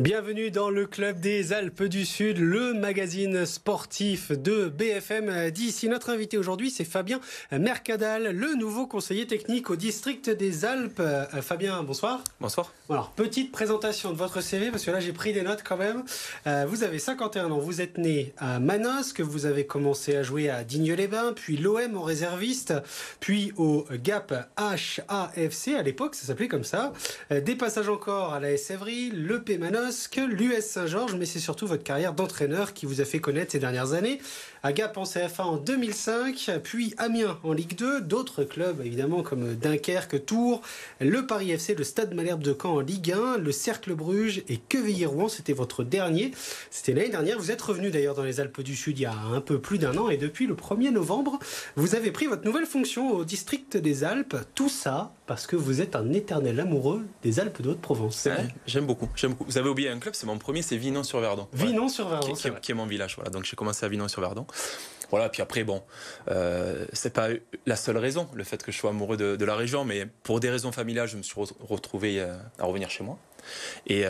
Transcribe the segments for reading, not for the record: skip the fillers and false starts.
Bienvenue dans le Club des Alpes du Sud, le magazine sportif de BFM d'ici. Notre invité aujourd'hui, c'est Fabien Mercadal, le nouveau conseiller technique au district des Alpes. Fabien, bonsoir. Bonsoir. Alors, petite présentation de votre CV, parce que là, j'ai pris des notes quand même. Vous avez 51 ans, vous êtes né à Manosque, vous avez commencé à jouer à Digne-les-Bains, puis l'OM en réserviste, puis au Gap HAFC, à l'époque, ça s'appelait comme ça. Des passages encore à la S Évry, le P Manosque, l'US Saint-Georges, mais c'est surtout votre carrière d'entraîneur qui vous a fait connaître ces dernières années. À Gap en CFA en 2005, puis Amiens en Ligue 2, d'autres clubs évidemment comme Dunkerque, Tours, le Paris FC, le Stade Malherbe de Caen en Ligue 1, le Cercle Bruges et Quevilly-Rouen, c'était votre dernier. C'était l'année dernière, vous êtes revenu d'ailleurs dans les Alpes du Sud il y a un peu plus d'un an et depuis le 1er novembre, vous avez pris votre nouvelle fonction au district des Alpes. Tout ça parce que vous êtes un éternel amoureux des Alpes de Haute-Provence, c'est vrai ? J'aime beaucoup. Vous avez oublié un club, c'est mon premier, c'est Vinon-sur-Verdon. Vinon-sur-Verdon, qui est mon village. Voilà. Donc j'ai commencé à Vinon-sur-Verdon. Voilà, puis après, bon, c'est pas la seule raison, le fait que je sois amoureux de la région, mais pour des raisons familiales, je me suis retrouvé à revenir chez moi. Et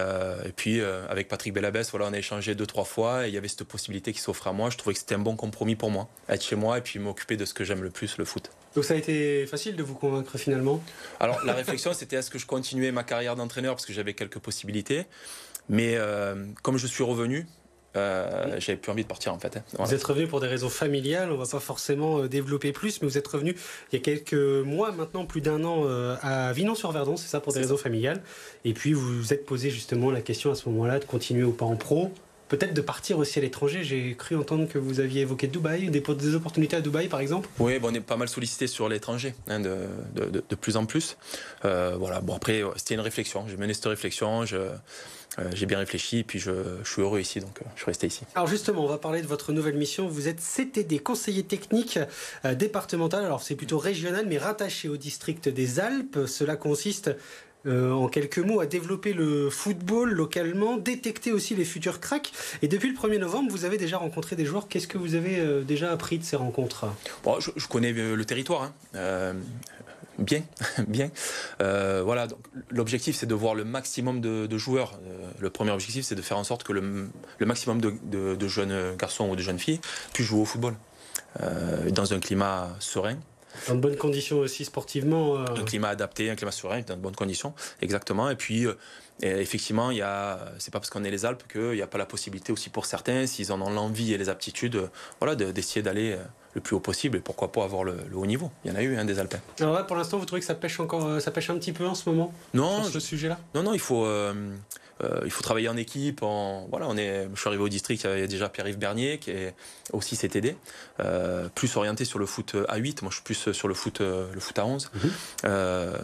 puis, avec Patrick Belabès, voilà, on a échangé 2-3 fois, et il y avait cette possibilité qui s'offrait à moi. Je trouvais que c'était un bon compromis pour moi, être chez moi et puis m'occuper de ce que j'aime le plus, le foot. Donc ça a été facile de vous convaincre finalement ? Alors, la réflexion, c'était est-ce que je continuais ma carrière d'entraîneur, parce que j'avais quelques possibilités. Mais comme je suis revenu, j'avais plus envie de partir en fait. Voilà. Vous êtes revenu pour des raisons familiales, on ne va pas forcément développer plus, mais vous êtes revenu il y a quelques mois maintenant, plus d'un an, à Vinon-sur-Verdon, c'est ça, pour des raisons familiales. Et puis vous vous êtes posé justement la question à ce moment-là de continuer ou pas en pro, peut-être de partir aussi à l'étranger. J'ai cru entendre que vous aviez évoqué Dubaï, des opportunités à Dubaï par exemple. Oui, bon, on est pas mal sollicité sur l'étranger, hein, de plus en plus. Voilà. Bon, après, c'était une réflexion. J'ai mené cette réflexion, j'ai bien réfléchi et puis je suis heureux ici, donc je suis resté ici. Alors justement, on va parler de votre nouvelle mission. Vous êtes CTD, conseiller technique départemental. Alors c'est plutôt régional, mais rattaché au district des Alpes. Cela consiste en quelques mots, à développer le football localement, détecter aussi les futurs cracks. Et depuis le 1er novembre, vous avez déjà rencontré des joueurs. Qu'est-ce que vous avez déjà appris de ces rencontres ? Bon, je connais le territoire, hein. Bien. Voilà, donc l'objectif c'est de voir le maximum de joueurs. Le premier objectif c'est de faire en sorte que le maximum de jeunes garçons ou de jeunes filles puissent jouer au football dans un climat serein. Dans de bonnes conditions aussi sportivement. Un climat adapté, un climat serein, dans de bonnes conditions, exactement. Et puis, effectivement, c'est pas parce qu'on est les Alpes qu'il n'y a pas la possibilité aussi pour certains, s'ils en ont l'envie et les aptitudes, voilà, d'essayer d'aller le plus haut possible et pourquoi pas avoir le haut niveau. Il y en a eu des Alpins. Alors là, pour l'instant, vous trouvez que ça pêche un petit peu en ce moment ? Non, sur ce sujet-là ? Non, il faut travailler en équipe. Je suis arrivé au district, il y a déjà Pierre-Yves Bernier qui est aussi CTD, plus orienté sur le foot A8. Moi, je suis plus sur le foot à 11.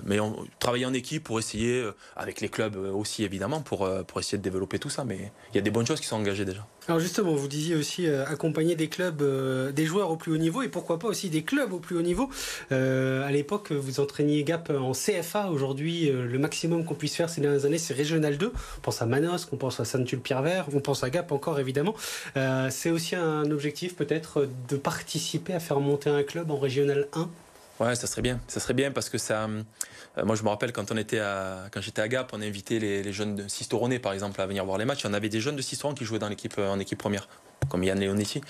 Mais travailler en équipe pour essayer, avec les clubs aussi évidemment, pour essayer de développer tout ça. Mais il y a des bonnes choses qui sont engagées déjà. Alors justement, vous disiez aussi accompagner des clubs, des joueurs au plus haut niveau et pourquoi pas aussi des clubs au plus haut niveau. À l'époque, vous entraîniez Gap en CFA. Aujourd'hui, le maximum qu'on puisse faire ces dernières années, c'est Régional 2. On pense à Manosque, on pense à Saint-Tulle-Pierre-Vert, on pense à Gap encore évidemment. C'est aussi un objectif peut-être de participer à faire monter un club en Régional 1. Ouais, ça serait bien. Ça serait bien parce que ça. Moi, je me rappelle quand j'étais à Gap, on invitait les jeunes de Sisteronais, par exemple, à venir voir les matchs. On avait des jeunes de Sisteron qui jouaient en équipe première, comme Yann Leonetti.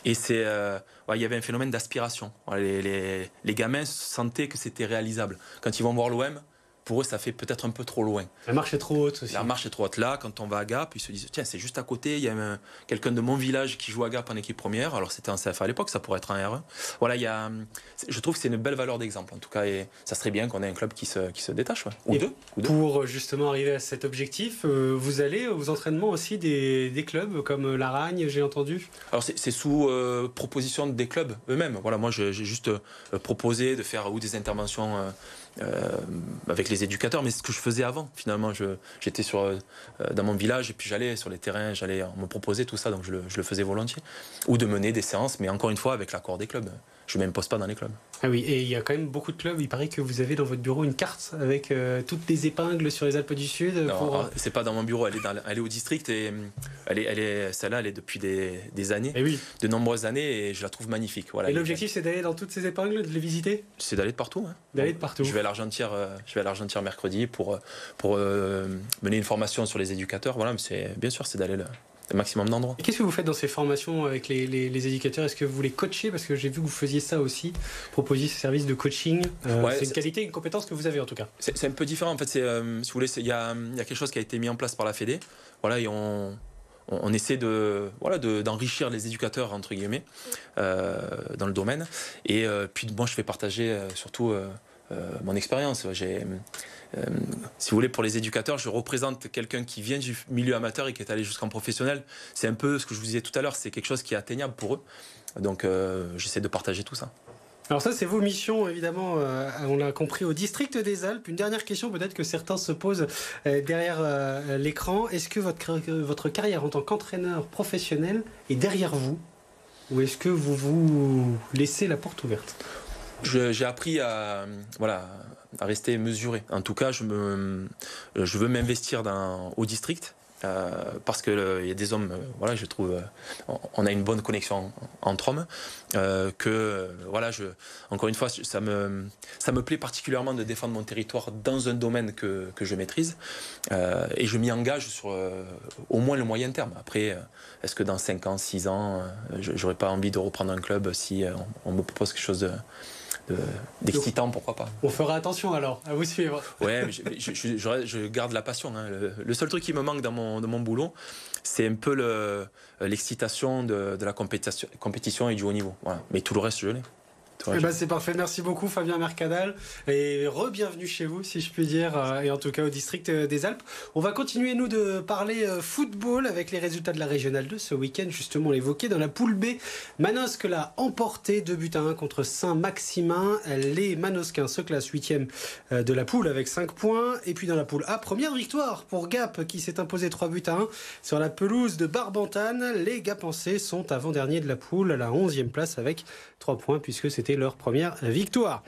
Et il y avait un phénomène d'aspiration. Les gamins sentaient que c'était réalisable. Quand ils vont voir l'OM, pour eux, ça fait peut-être un peu trop loin. La marche est trop haute aussi. La marche est trop haute. Là, quand on va à Gap, ils se disent tiens, c'est juste à côté, il y a quelqu'un de mon village qui joue à Gap en équipe première. Alors, c'était en CFA à l'époque, ça pourrait être en R1. Voilà, je trouve que c'est une belle valeur d'exemple, en tout cas, et ça serait bien qu'on ait un club qui se détache. Ouais. Ou deux. Pour justement arriver à cet objectif, vous allez aux entraînements aussi des clubs comme l'Aragne, j'ai entendu. Alors, c'est sous proposition des clubs eux-mêmes. Voilà, moi, j'ai juste proposé de faire des interventions avec les éducateurs, mais ce que je faisais avant, finalement, j'étais dans mon village et puis j'allais sur les terrains, on me proposait tout ça, donc je le faisais volontiers. Ou de mener des séances, mais encore une fois avec l'accord des clubs, je ne m'impose pas dans les clubs. Ah oui, et il y a quand même beaucoup de clubs. Il paraît que vous avez dans votre bureau une carte avec toutes les épingles sur les Alpes du Sud. Non, c'est pas dans mon bureau, elle est au district et celle-là, elle est depuis des années, de nombreuses années, et je la trouve magnifique. Voilà, et l'objectif, c'est d'aller dans toutes ces épingles, de les visiter? C'est d'aller de partout. Hein. D'aller de partout. Je vais à l'Argentière mercredi pour mener une formation sur les éducateurs. Voilà, mais bien sûr, c'est d'aller le maximum d'endroits. Et qu'est-ce que vous faites dans ces formations avec les éducateurs? Est-ce que vous les coachez? Parce que j'ai vu que vous faisiez ça aussi, proposiez ce service de coaching. C'est une qualité, une compétence que vous avez en tout cas. C'est un peu différent en fait. Si vous voulez, il y a quelque chose qui a été mis en place par la Fédé. Voilà, et on essaie d'enrichir les éducateurs entre guillemets dans le domaine. Et puis moi, je fais partager surtout mon expérience. Si vous voulez, pour les éducateurs, je représente quelqu'un qui vient du milieu amateur et qui est allé jusqu'en professionnel. C'est un peu ce que je vous disais tout à l'heure, c'est quelque chose qui est atteignable pour eux. Donc j'essaie de partager tout ça. Alors ça, c'est vos missions, évidemment, on l'a compris, au district des Alpes. Une dernière question, peut-être que certains se posent derrière l'écran. Est-ce que votre carrière en tant qu'entraîneur professionnel est derrière vous? Ou est-ce que vous vous laissez la porte ouverte? J'ai appris à rester mesuré. En tout cas, je veux m'investir au district parce qu'il y a des hommes, je trouve, on a une bonne connexion entre hommes. Encore une fois, ça me plaît particulièrement de défendre mon territoire dans un domaine que je maîtrise. Et je m'y engage sur au moins le moyen terme. Après, est-ce que dans 5 ans, 6 ans, j'aurais pas envie de reprendre un club si on me propose quelque chose d'excitant, pourquoi pas. On fera attention alors, à vous suivre. Ouais, je garde la passion. Hein. Le seul truc qui me manque dans mon boulot, c'est un peu l'excitation de la compétition et du haut niveau. Voilà. Mais tout le reste, je l'ai. C'est parfait, merci beaucoup Fabien Mercadal et re-bienvenue chez vous si je puis dire, et en tout cas au district des Alpes. On va continuer nous de parler football avec les résultats de la Régionale 2 ce week-end, justement on l'évoquait dans la poule B. Manosque l'a emporté 2-1 contre Saint-Maximin. Les Manosquins se classent 8e de la poule avec 5 points, et puis dans la poule A, première victoire pour Gap qui s'est imposé 3-1 sur la pelouse de Barbantane. Les Gapençais sont avant-derniers de la poule à la 11e place avec 3 points puisque c'était leur première victoire.